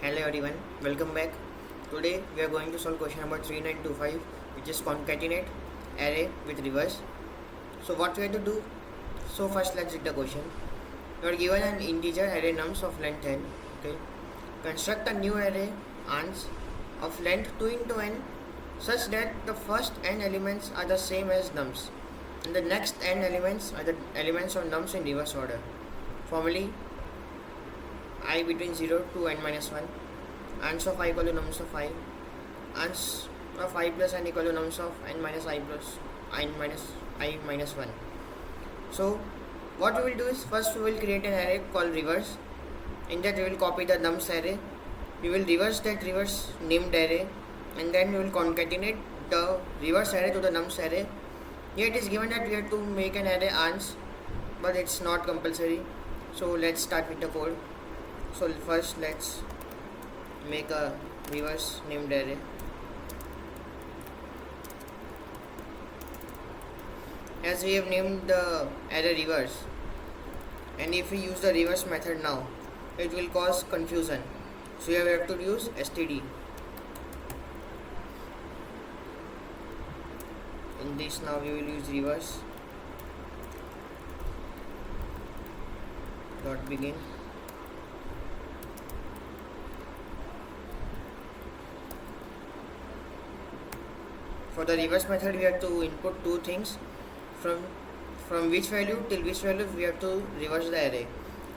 Hello everyone, welcome back. Today we are going to solve question number 3925, which is concatenate array with reverse. So what we have to do? So first let's read the question. You are given an integer array nums of length n. Okay. Construct a new array ans of length 2 into n such that the first n elements are the same as nums and the next n elements are the elements of nums in reverse order. Formally, I between 0 to n minus 1, ans of I equal to nums of I, ans of I plus n equal to nums of n minus I plus n minus I minus 1. So what we will do is, first we will create an array called reverse. In that we will copy the nums array, we will reverse that reverse named array, and then we will concatenate the reverse array to the nums array. Here it is given that we have to make an array ans, but it's not compulsory. So let's start with the code. So first let's make a reverse named array. As we have named the array reverse, and if we use the reverse method now, it will cause confusion. So here we have to use std. In this now we will use reverse dot begin. For the reverse method, we have to input two things, from which value till which value we have to reverse the array.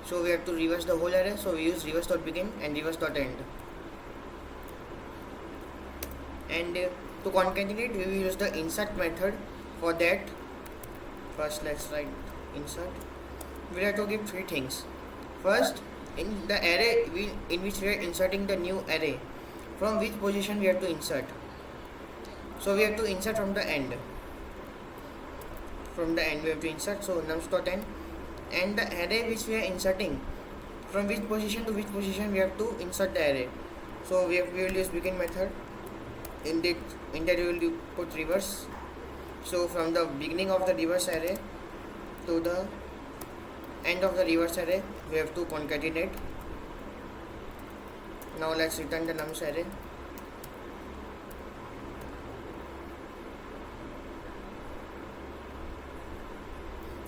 So we have to reverse the whole array, so we use reverse dot begin and reverse dot end. And to concatenate, we will use the insert method. For that, first let's write insert. We have to give three things. First, in the array in which we are inserting the new array, from which position we have to insert. So we have to insert from the end. From the end we have to insert. So nums.end, and the array which we are inserting, from which position to which position we have to insert the array. So we will use begin method. In that we will put reverse. So from the beginning of the reverse array to the end of the reverse array, we have to concatenate. Now let's return the nums array.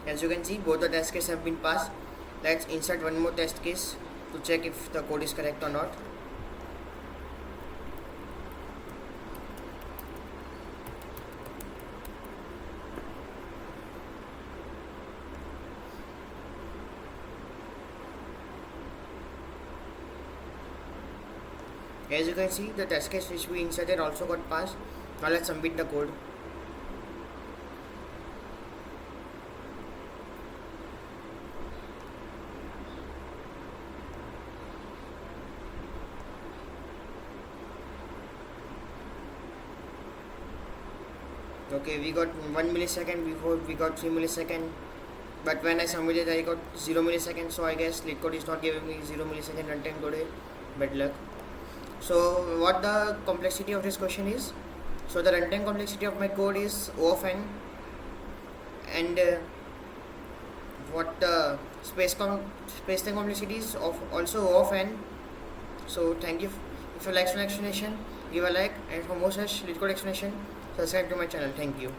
As you can see, both the test cases have been passed. Let's insert one more test case to check if the code is correct or not. As you can see, the test case which we inserted also got passed. Now let's submit the code. Okay, we got 1 millisecond, before we got 3 millisecond, but when I submitted I got 0 millisecond, so I guess LeetCode is not giving me 0 millisecond runtime today. Bad luck. So what the complexity of this question is? So the runtime complexity of my code is O of n, and what the space time complexity is of also O of n. So thank you. If you like my explanation, give a like, and for more such LeetCode explanation, subscribe to my channel. Thank you.